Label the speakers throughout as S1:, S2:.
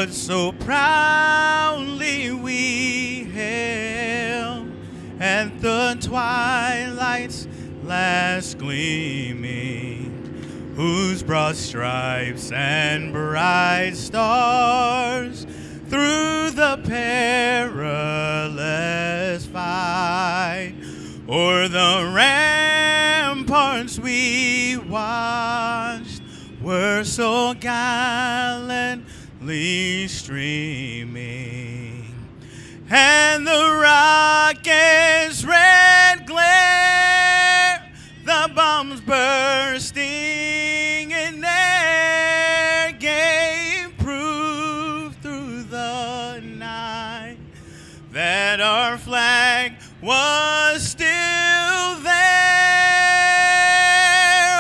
S1: Lord, so proudly we hail at the twilight's last gleaming, whose broad stripes and bright stars through the perilous fight o'er the ramparts we watched were so gallantly streaming, and the rocket's red glare, the bombs bursting in air, gave proof through the night that our flag was still there.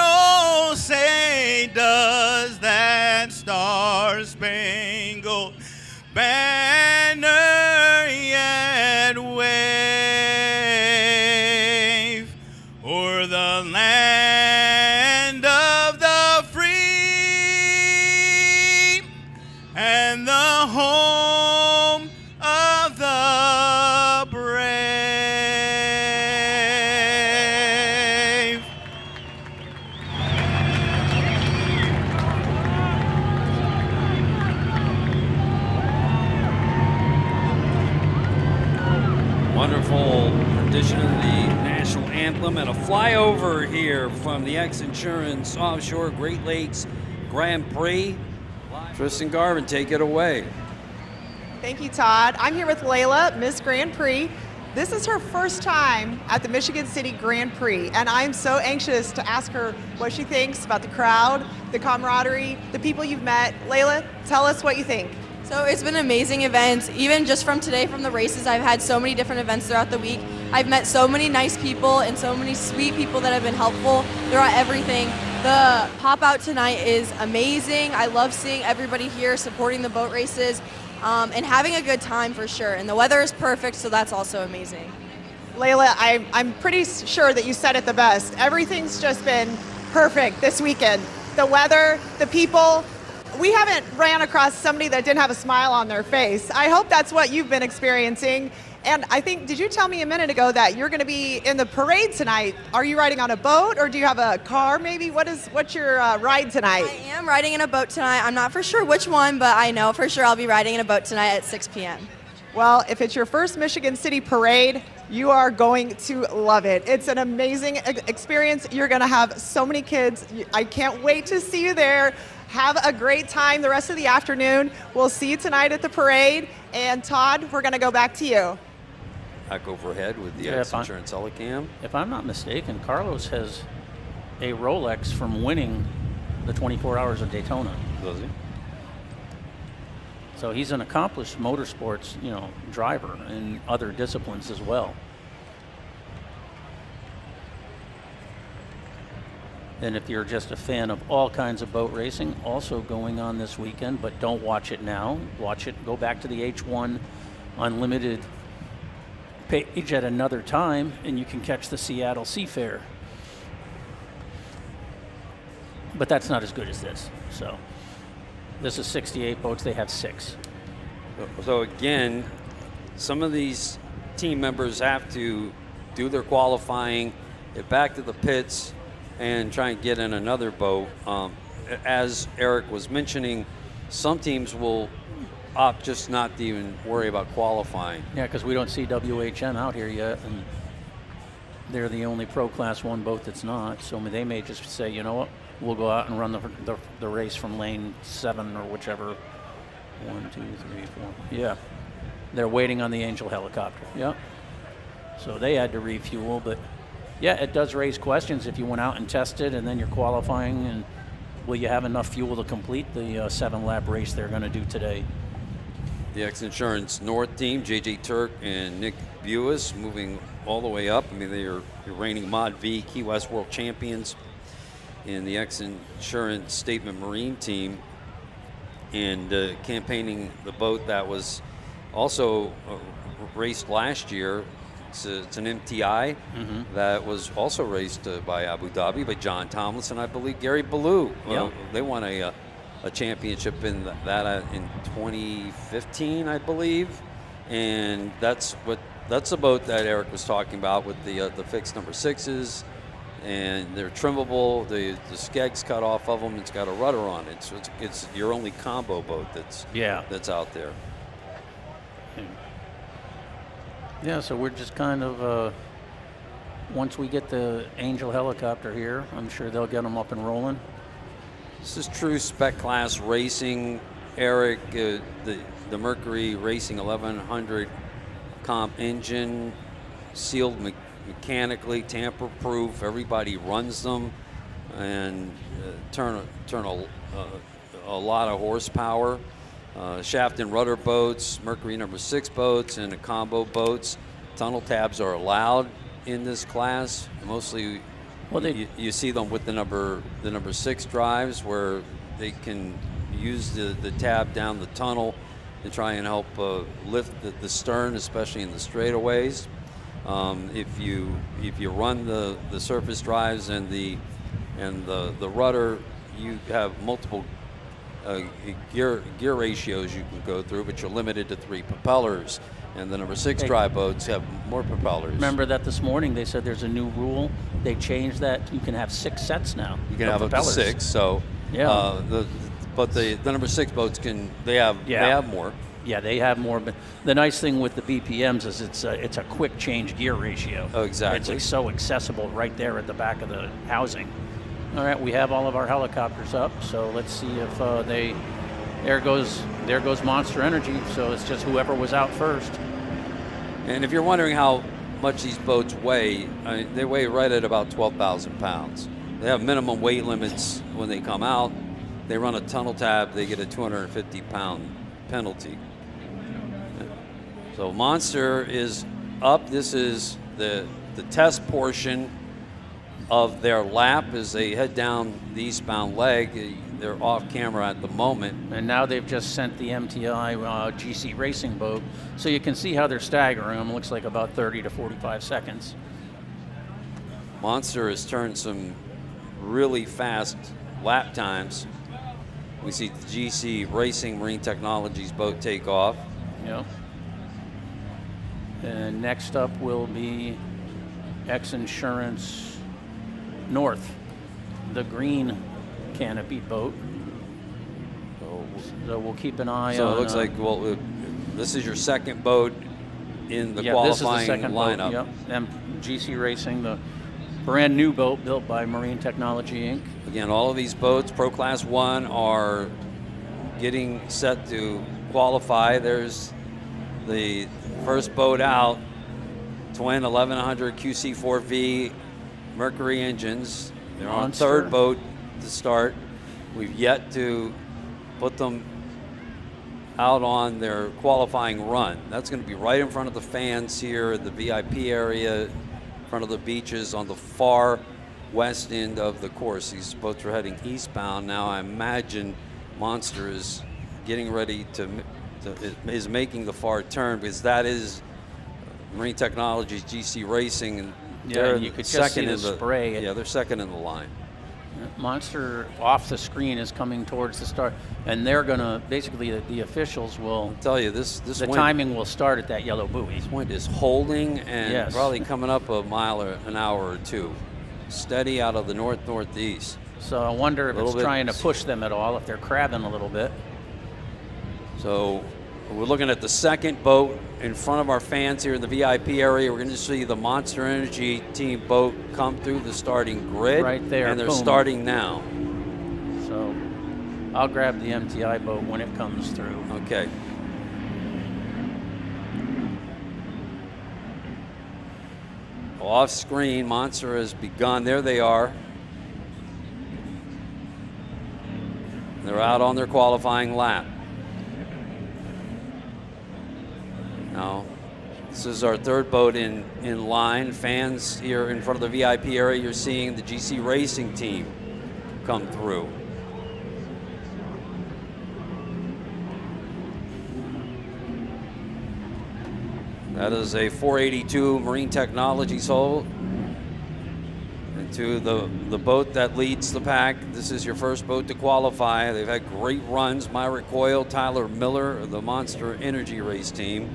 S1: Oh, say does that star-spangled banner yet wave o'er the land of the free and the home of the brave?
S2: Wonderful rendition of the national anthem and a flyover here from the XINSURANCE Offshore Great Lakes Grand Prix. Tristan Garvin, take it away.
S3: Thank you, Todd. I'm here with Layla, Miss Grand Prix. This is her first time at the Michigan City Grand Prix, and I'm so anxious to ask her what she thinks about the crowd, the camaraderie, the people you've met. Layla, tell us what you think.
S4: So it's been an amazing event. Even just from today, from the races, I've had so many different events throughout the week. I've met so many nice people and so many sweet people that have been helpful throughout everything. The pop out tonight is amazing. I love seeing everybody here supporting the boat races and having a good time for sure. And the weather is perfect, so that's also amazing.
S3: Layla, I'm pretty sure that you said it the best. Everything's just been perfect this weekend. The weather, the people. We haven't ran across somebody that didn't have a smile on their face. I hope that's what you've been experiencing. And I think, did you tell me a minute ago that you're going to be in the parade tonight? Are you riding on a boat or do you have a car maybe? What's your ride tonight?
S4: I am riding in a boat tonight. I'm not for sure which one, but I know for sure I'll be riding in a boat tonight at 6 p.m.
S3: Well, if it's your first Michigan City parade, you are going to love it. It's an amazing experience. You're going to have so many kids. I can't wait to see you there. Have a great time the rest of the afternoon. We'll see you tonight at the parade. And Todd, we're going to go back to you.
S2: Back overhead with the XINSURANCE Helicam.
S5: If I'm not mistaken, Carlos has a Rolex from winning the 24 Hours of Daytona.
S2: Does he?
S5: So he's an accomplished motorsports, driver in other disciplines as well. And if you're just a fan of all kinds of boat racing, also going on this weekend, but don't watch it now. Watch it, go back to the H1 Unlimited page at another time, and you can catch the Seattle Seafair. But that's not as good as this. So this is 68 boats, they have 6.
S2: So again, some of these team members have to do their qualifying, get back to the pits, and try and get in another boat. As Eric was mentioning, some teams will opt just not to even worry about qualifying.
S5: Yeah, because we don't see WHM out here yet, and they're the only Pro Class 1 boat that's not. So they may just say, you know what, we'll go out and run the race from lane 7 or whichever. 1, 2, 3, 4. Yeah, they're waiting on the Angel helicopter. Yep. So they had to refuel, but yeah, it does raise questions if you went out and tested and then you're qualifying, and will you have enough fuel to complete the 7-lap race they're going to do today?
S2: The XINSURANCE North team, JJ Turk and Nick Buis, moving all the way up. I mean, they are the reigning Mod V Key West World Champions in the XINSURANCE Statement Marine team, and campaigning the boat that was also raced last year. It's an MTI that was also raced by Abu Dhabi, by John Tomlinson, I believe, Gary Ballou.
S5: Yep.
S2: They won a a championship in that in 2015, I believe, and that's the boat that Eric was talking about with the fixed number 6s, and they're trimmable. The skeg's cut off of them. It's got a rudder on it, so it's your only combo boat that's out there.
S5: Yeah, so we're just kind of once we get the Angel helicopter here, I'm sure they'll get them up and rolling.
S2: This is true spec class racing, Eric. The Mercury Racing 1100 comp engine, sealed mechanically, tamper-proof. Everybody runs them, and turn a lot of horsepower. Shaft and rudder boats, Mercury number 6 boats, and the combo boats. Tunnel tabs are allowed in this class. Mostly, you see them with the number 6 drives, where they can use the tab down the tunnel to try and help lift the stern, especially in the straightaways. If you run the surface drives and the rudder, you have multiple gear ratios you can go through, but you're limited to 3 propellers. And the number 6 drive boats have more propellers.
S5: Remember that this morning they said there's a new rule. They changed that. You can have 6 sets now.
S2: You can have up to 6. So
S5: yeah.
S2: But the number 6 boats they have more.
S5: Yeah, they have more. But the nice thing with the BPMs is it's a quick change gear ratio.
S2: Oh, exactly.
S5: It's like so accessible right there at the back of the housing. All right, we have all of our helicopters up. So let's see if there goes Monster Energy. So it's just whoever was out first.
S2: And if you're wondering how much these boats weigh, they weigh right at about 12,000 pounds. They have minimum weight limits when they come out. They run a tunnel tab, they get a 250-pound penalty. So Monster is up. This is the test portion of their lap as they head down the eastbound leg. They're off camera at the moment.
S5: And now they've just sent the MTI GC racing boat. So you can see how they're staggering them. Looks like about 30 to 45 seconds.
S2: Monster has turned some really fast lap times. We see the GC Racing Marine Technologies boat take off.
S5: Yep. And next up will be XINSURANCE North, the green canopy boat. So we'll keep an eye on.
S2: So it looks like, well, this is your second boat in the qualifying
S5: this is the second
S2: lineup.
S5: Boat, yep. GC Racing, the brand new boat built by Marine Technology Inc.
S2: Again, all of these boats, Pro Class 1, are getting set to qualify. There's the first boat out, twin 1100 QC4V Mercury engines. They're on
S5: Monster.
S2: third boat to start. We've yet to put them out on their qualifying run. That's going to be right in front of the fans here at the VIP area, in front of the beaches on the far west end of the course. These boats are heading eastbound now. I imagine Monster is getting ready is making the far turn, because that is Marine Technologies GC Racing, and
S5: Yeah, you could just see the spray.
S2: Yeah, they're second in the line.
S5: Monster off the screen is coming towards the start, and they're gonna basically the officials will
S2: I'll tell you this
S5: the
S2: wind,
S5: timing will start at that yellow buoy.
S2: This wind is holding and
S5: Yes.
S2: probably coming up a mile or an hour or two. Steady out of the northeast.
S5: So I wonder if
S2: Little
S5: it's
S2: bit.
S5: trying to push them at all, if they're crabbing a little bit.
S2: So we're looking at the second boat in front of our fans here in the VIP area. We're going to see the Monster Energy team boat come through the starting grid.
S5: Right there,
S2: And they're
S5: boom.
S2: starting now.
S5: So I'll grab the MTI boat when it comes through.
S2: Okay. Off screen, Monster has begun. There they are. They're out on their qualifying lap. Now, this is our third boat in line. Fans here in front of the VIP area, you're seeing the GC Racing team come through. That is a 482 Marine Technologies hull. And to the boat that leads the pack. This is your first boat to qualify. They've had great runs. Myra Coyle, Tyler Miller of the Monster Energy race team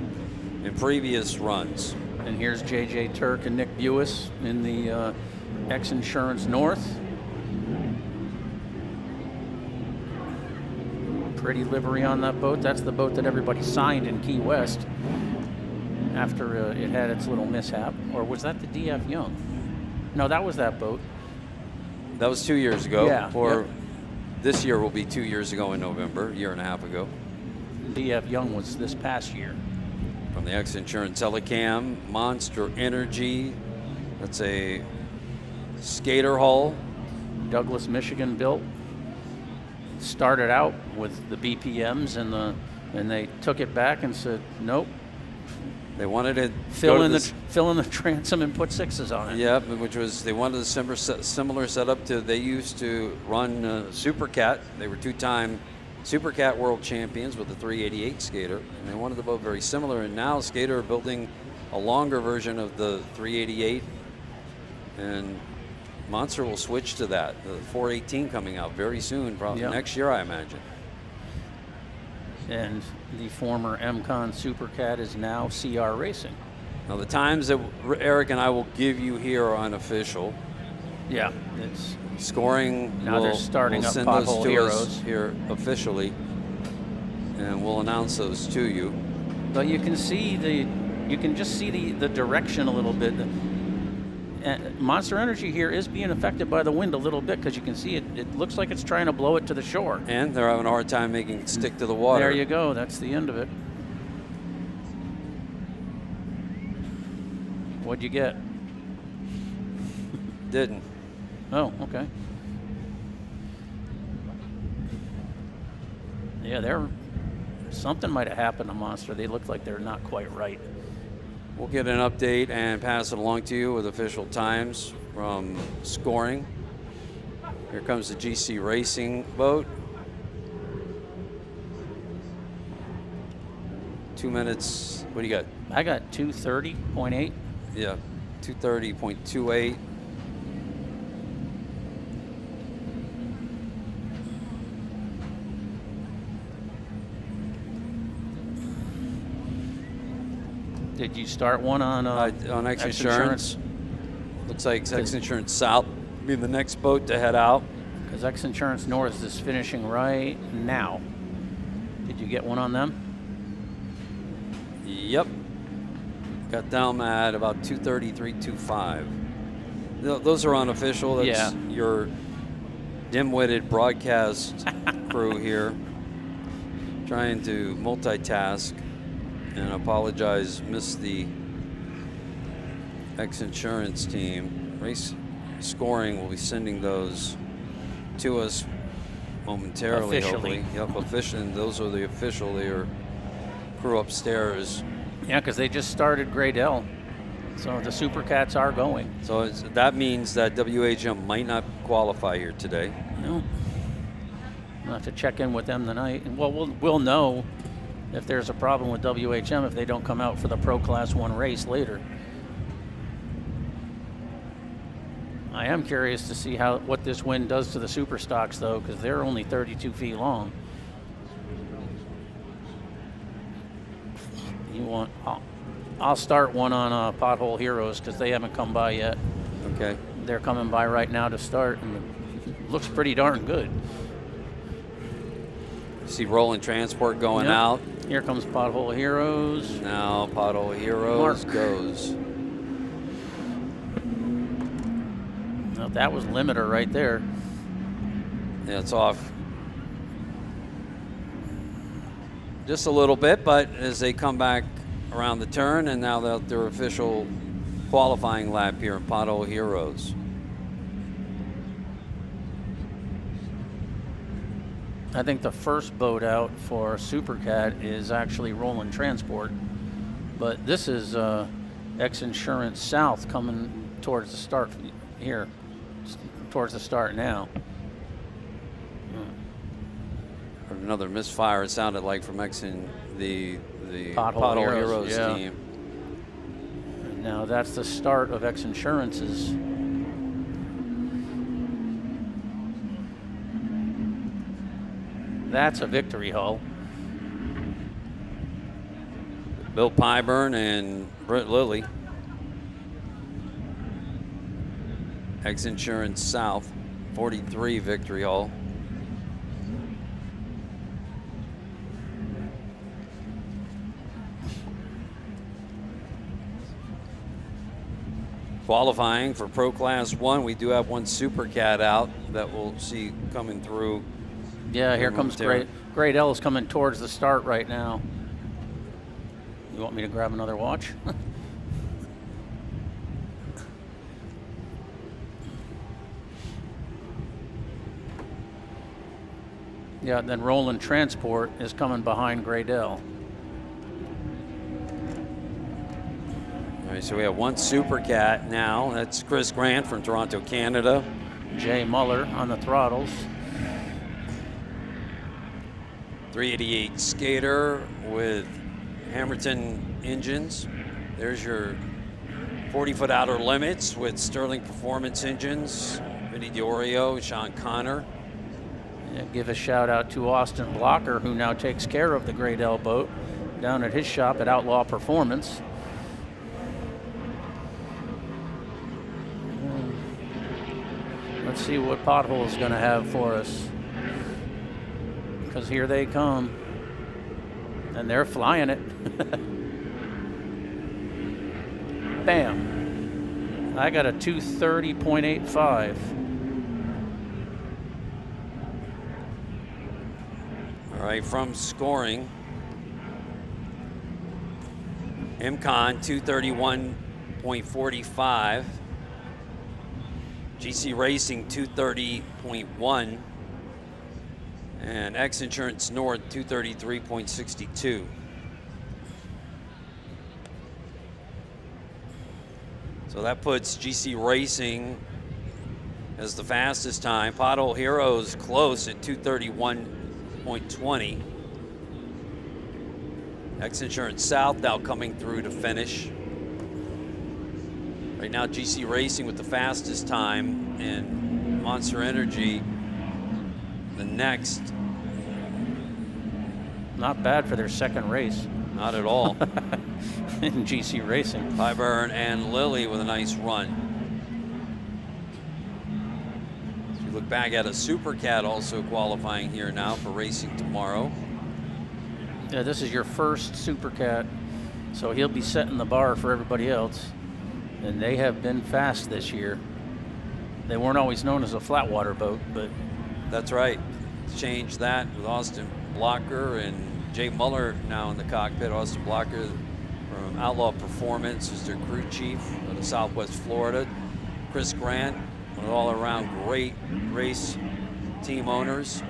S2: in previous runs.
S5: And here's JJ Turk and Nick Buis in the XINSURANCE North. Pretty livery on that boat. That's the boat that everybody signed in Key West after it had its little mishap. Or was that the DF Young? No, that was that boat.
S2: That was 2 years ago.
S5: Yeah.
S2: Or
S5: Yep.
S2: this year will be 2 years ago in November, a year and a half ago.
S5: DF Young was this past year.
S2: From the XINSURANCE Telecam, Monster Energy. That's a skater hull.
S5: Douglas, Michigan built. Started out with the BPMs and they took it back and said, nope.
S2: They wanted to
S5: Fill in the transom and put 6s on it.
S2: Yep, which was, they wanted a similar setup to, they used to run Super Cat. They were 2-time Super Cat world champions with the 388 skater, and they wanted the boat very similar. And now Skater are building a longer version of the 388, and Monster will switch to that. The 418 coming out very soon, probably next year, I imagine.
S5: And the former MCon Super Cat is now CR Racing.
S2: Now the times that Eric and I will give you here are unofficial.
S5: Yeah, it's
S2: Scoring,
S5: now they're starting
S2: we'll
S5: up
S2: send those
S5: Pothole
S2: to
S5: Heroes
S2: us here officially, and we'll announce those to you.
S5: But you can just see the direction a little bit. Monster Energy here is being affected by the wind a little bit because you can see it looks like it's trying to blow it to the shore.
S2: And they're having a hard time making it stick to the water.
S5: There you go. That's the end of it. What'd you get?
S2: Didn't.
S5: Oh, okay. Yeah, something might have happened to Monster. They look like they're not quite right.
S2: We'll get an update and pass it along to you with official times from scoring. Here comes the GC Racing boat. 2 minutes, what do you got?
S5: I got 2:30.8.
S2: Yeah, 2:30.28.
S5: Did you start one on
S2: XINSURANCE? Looks like XINSURANCE South will be the next boat to head out.
S5: Because XINSURANCE North is finishing right now. Did you get one on them?
S2: Yep. Got down at about 2:33.25. Those are unofficial. That's your dim-witted broadcast crew here trying to multitask. And apologize, missed the XINSURANCE team. Race scoring will be sending those to us momentarily,
S5: officially.
S2: hopefully. Yep, official. And those are the official. They are crew upstairs.
S5: Yeah, because they just started Grade L. So the Super Cats are going.
S2: So that means that WHM might not qualify here today.
S5: No. We'll have to check in with them tonight. And we'll know if there's a problem with WHM if they don't come out for the Pro Class 1 race later. I am curious to see what this wind does to the super stocks, though, because they're only 32 feet long. I'll start one on Pothole Heroes because they haven't come by yet.
S2: Okay.
S5: They're coming by right now to start, and it looks pretty darn good.
S2: See Rolling Transport going out.
S5: Here comes Pothole Heroes.
S2: Now Pothole Heroes goes.
S5: Now that was limiter right there.
S2: Yeah, it's off just a little bit, but as they come back around the turn, and now they're their official qualifying lap here in Pothole Heroes.
S5: I think the first boat out for Super Cat is actually Rolling Transport, but this is XINSURANCE South coming towards the start here, towards the start now.
S2: Another misfire, it sounded like, from the
S5: Pothole Heroes
S2: team.
S5: And now that's the start of XINSURANCE's That's a victory hull.
S2: Bill Pyburn and Britt Lilly. XINSURANCE South, 43 victory hull. Qualifying for Pro Class 1, we do have one Super Cat out that we'll see coming through.
S5: Yeah, here comes Great L's coming towards the start right now. You want me to grab another watch? Yeah, then Roland Transport is coming behind Great L.
S2: All right, so we have one Super Cat now. That's Chris Grant from Toronto, Canada.
S5: Jay Muller on the throttles.
S2: 388 Skater with Hammerton engines. There's your 40-foot outer limits with Sterling Performance engines. Vinny Diorio, Sean Connor.
S5: Yeah, give a shout out to Austin Blocker, who now takes care of the Great L boat down at his shop at Outlaw Performance. Let's see what Pothole is going to have for us. Because here they come. And they're flying it. Bam. I got a 230.85.
S2: All right, from scoring, MCon 231.45. GC Racing 230.1. And XINSURANCE North 233.62. So that puts GC Racing as the fastest time. Pothole Heroes close at 231.20. XINSURANCE South now coming through to finish. Right now GC Racing with the fastest time, and Monster Energy the next.
S5: Not bad for their second race.
S2: Not at all.
S5: In GC Racing.
S2: Pyburn and Lilly with a nice run. As we look back at a Super Cat also qualifying here now for racing tomorrow.
S5: Yeah, this is your first Super Cat, so he'll be setting the bar for everybody else. And they have been fast this year. They weren't always known as a flat water boat, but
S2: that's right. Changed that with Austin Blocker and Jay Muller now in the cockpit. Austin Blocker from Outlaw Performance is their crew chief out of Southwest Florida. Chris Grant, one of all-around great race team owners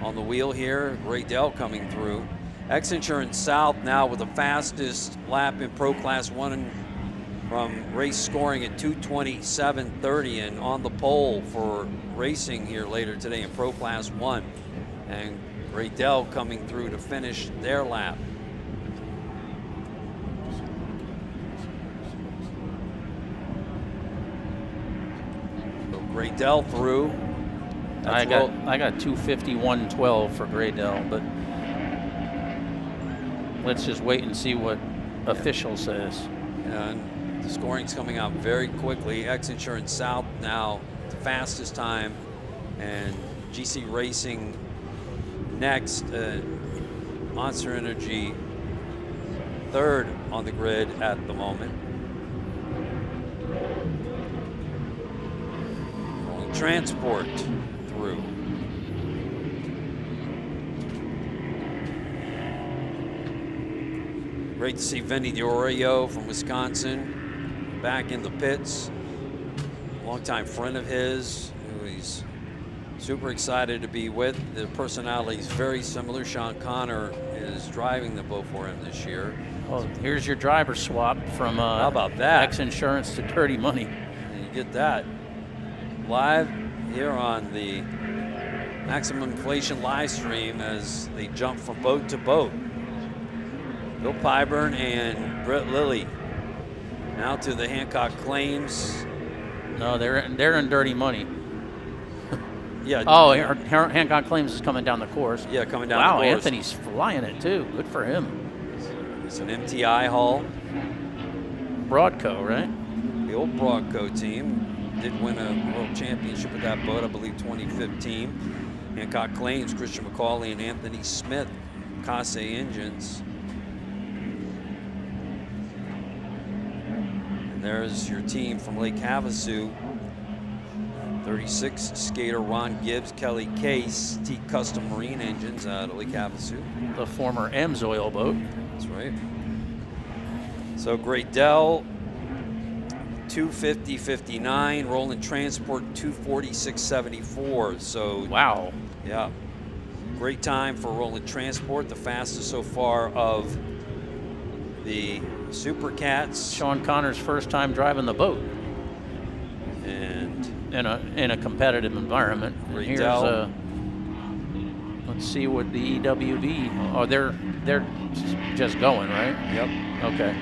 S2: on the wheel here. Great Dell coming through. XINSURANCE South now with the fastest lap in Pro Class 1 from race scoring at 2:27:30, and on the pole for racing here later today in Pro Class 1. And Great Dell coming through to finish their lap. So Great Dell through.
S5: I got 251.12 for Great Dell, but let's just wait and see what official says.
S2: And the scoring's coming out very quickly. XINSURANCE South now the fastest time, and GC Racing next. Monster Energy third on the grid at the moment. Transport through. Great to see Vinny Diorio from Wisconsin back in the pits. Longtime friend of his, who he's super excited to be with. The personality is very similar. Sean Connor is driving the boat for him this year.
S5: Well, here's your driver swap from
S2: how about that?
S5: XINSURANCE to Dirty Money.
S2: And you get that live here on the Maximum Inflation live stream as they jump from boat to boat. Bill Pyburn and Britt Lilly now to the Hancock Claims.
S5: No, they're in Dirty Money.
S2: Yeah.
S5: Oh, Hancock Claims is coming down the course.
S2: Yeah, coming down
S5: wow,
S2: the course.
S5: Anthony's flying it too. Good for him.
S2: It's an MTI hull.
S5: Broadco, right?
S2: The old Broadco team did win a world championship with that boat, I believe 2015. Hancock Claims, Christian McCauley and Anthony Smith, Case Engines. And there's your team from Lake Havasu. 36 skater Ron Gibbs, Kelly Case, T Custom Marine Engines out of Lake Havasu.
S5: The former M's oil boat.
S2: That's right. So Great Dell, 250.59, Roland Transport 246.74. So
S5: wow.
S2: Yeah, great time for Roland Transport, the fastest so far of the Super Cats.
S5: Sean Connor's first time driving the boat.
S2: And
S5: in a competitive environment. And here's let's see what the EWB. Oh, they're just going, right?
S2: Yep.
S5: Okay.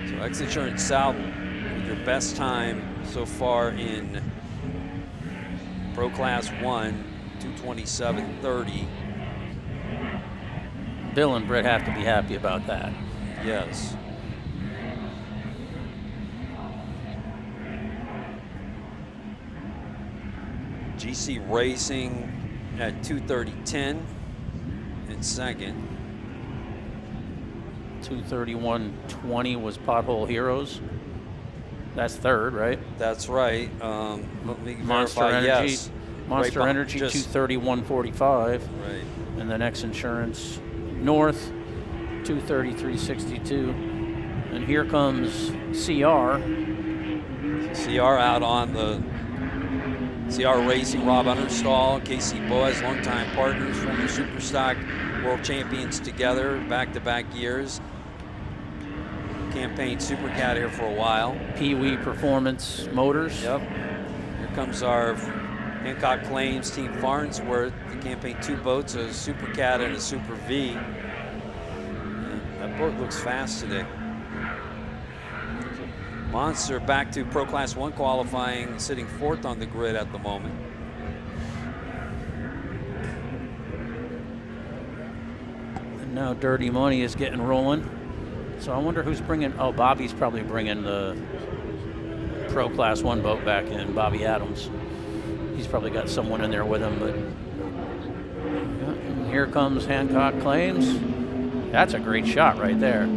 S2: So XINSURANCE South with your best time so far in Pro Class 1, 227.30.
S5: Bill and Britt have to be happy about that.
S2: Yes. GC Racing at 230.10 in second.
S5: 231.20 was Pothole Heroes. That's third, right?
S2: That's right. Let me
S5: Monster
S2: verify.
S5: Energy.
S2: Yes.
S5: Monster
S2: Right,
S5: Energy,
S2: just
S5: 231.45.
S2: right.
S5: And then XINSURANCE North, 233.62. And here comes CR.
S2: CR out on the CR Racing, Rob Understall, Casey Boaz, longtime partners, former Superstock world champions together, back-to-back years. Campaign Supercat here for a while.
S5: Pee Wee Performance Motors.
S2: Yep. Here comes our Hancock Claims Team Farnsworth. The campaign 2 boats, a Supercat and a Super V. And that boat looks fast today. Monster back to Pro Class 1 qualifying, sitting 4th on the grid at the moment.
S5: And now Dirty Money is getting rolling. So I wonder who's bringing, oh, Bobby's probably bringing the Pro Class 1 boat back in, Bobby Adams. He's probably got someone in there with him, but and here comes Hancock Claims. That's a great shot right there.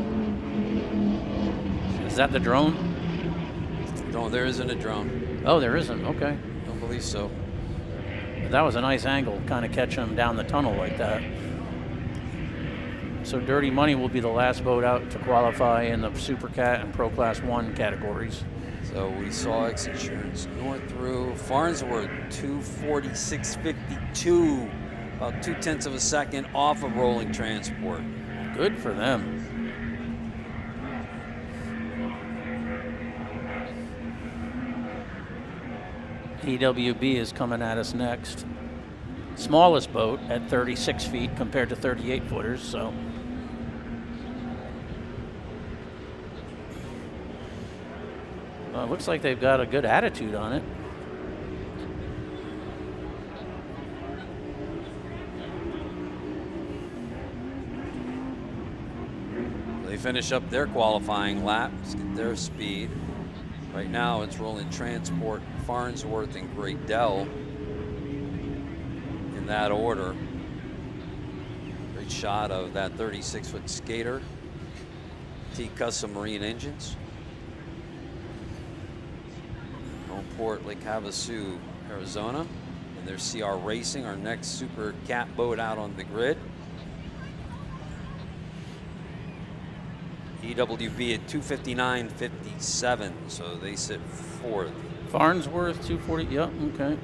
S5: Is that the drone?
S2: No, there isn't a drone.
S5: Oh, there isn't, okay.
S2: Don't believe so.
S5: That was a nice angle, kind of catching him down the tunnel like that. So Dirty Money will be the last boat out to qualify in the Supercat and Pro Class 1 categories.
S2: So we saw XINSURANCE North through Farnsworth, 246.52, about 0.2 of a second off of Rolling Transport.
S5: Good for them. EWB is coming at us next. Smallest boat at 36 feet compared to 38 footers, so. Well, it looks like they've got a good attitude on it.
S2: They finish up their qualifying laps, get their speed. Right now it's Rolling Transport, Farnsworth, and Great Dell in that order. Great shot of that 36-foot skater. T Custom Marine Engines. Home port Lake Havasu, Arizona. And there's CR Racing, our next Super Cat boat out on the grid. EWB at 259.57, so they sit 4th.
S5: Farnsworth, 240, yep, okay.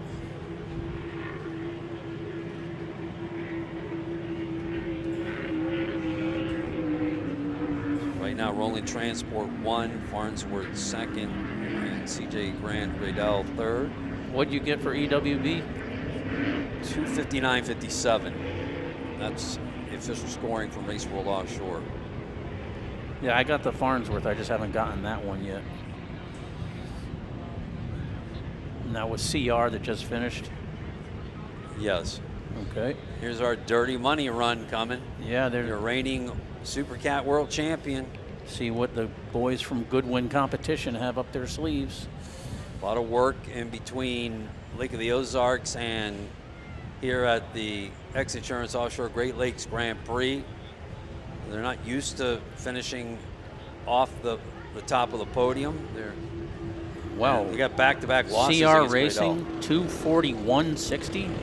S2: Right now, Rolling Transport 1, Farnsworth 2nd, and CJ Grant Radell 3rd.
S5: What'd you get for EWB?
S2: 259.57. That's the official scoring from Race World Offshore.
S5: Yeah, I got the Farnsworth. I just haven't gotten that one yet. And that was CR that just finished.
S2: Yes.
S5: Okay.
S2: Here's our Dirty Money run coming.
S5: Yeah, they're
S2: Your reigning Super Cat World Champion.
S5: see what the boys from Goodwin Competition have up their sleeves.
S2: A lot of work in between Lake of the Ozarks and here at the XINSURANCE Offshore Great Lakes Grand Prix. They're not used to finishing off the top of the podium.
S5: Wow.
S2: They got back-to-back losses.
S5: CR
S2: against Great Elk.
S5: Racing 241.60.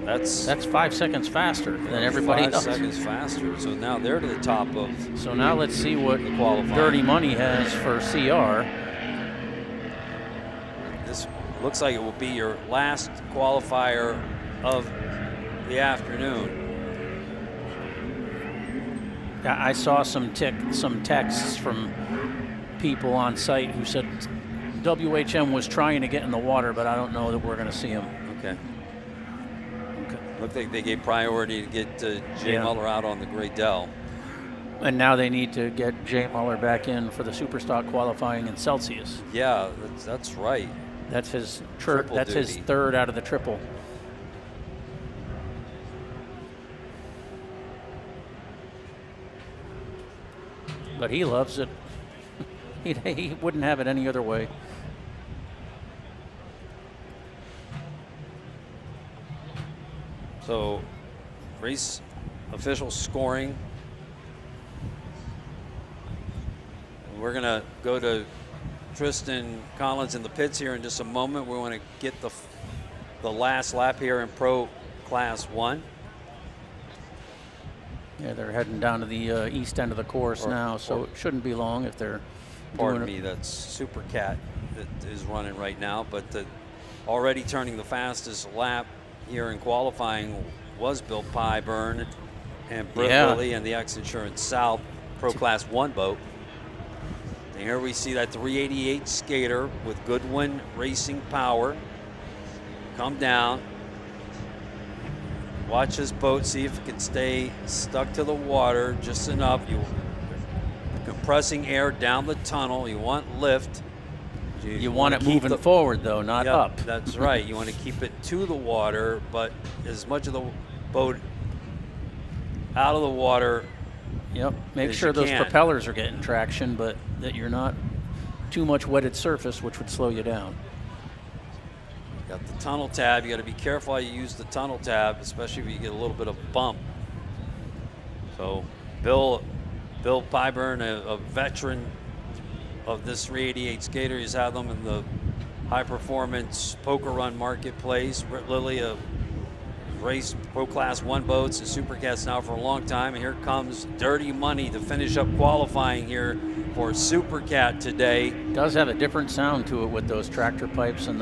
S5: That's 5 seconds faster than everybody else.
S2: 5 seconds faster. So now they're to the top of.
S5: So now let's see what
S2: qualifying.
S5: Dirty Money has for CR.
S2: This looks like it will be your last qualifier of the afternoon.
S5: I saw some texts from people on site who said WHM was trying to get in the water, but I don't know that we're going to see him.
S2: Okay. Looked like they gave priority to get Jay Muller out on the Great Dell.
S5: And now they need to get Jay Muller back in for the Superstock qualifying in Celsius.
S2: Yeah, that's right.
S5: That's his
S2: Triple
S5: that's his
S2: duty.
S5: third out of the triple. But he loves it. He wouldn't have it any other way.
S2: So, race official scoring. We're going to go to Tristan Collins in the pits here in just a moment. We want to get the last lap here in Pro Class 1.
S5: Yeah, they're heading down to the east end of the course now, so it shouldn't be long if they're
S2: Pardon
S5: doing
S2: me, that's Super Cat that is running right now, but already turning the fastest lap here in qualifying was Bill Pyburn and Britt Lilly and the XINSURANCE South Pro Class 1 boat. And here we see that 388 skater with Goodwin Racing Power come down. Watch his boat, see if it can stay stuck to the water just enough. You're compressing air down the tunnel. You want lift.
S5: You want it moving forward, though, not up.
S2: That's right. You want to keep it to the water, but as much of the boat out of the water.
S5: Yep. Make
S2: as
S5: sure
S2: you
S5: those
S2: can.
S5: propellers are getting traction, but that you're not too much wetted surface, which would slow you down.
S2: Got the tunnel tab. You got to be careful how you use the tunnel tab, especially if you get a little bit of bump. So Bill Pyburn, a veteran of this 388 skater. He's had them in the high performance poker run marketplace. Britt Lilly, a raced Pro Class 1 boats and Super Cats now for a long time. And here comes Dirty Money to finish up qualifying here for Super Cat today.
S5: It does have a different sound to it with those tractor pipes and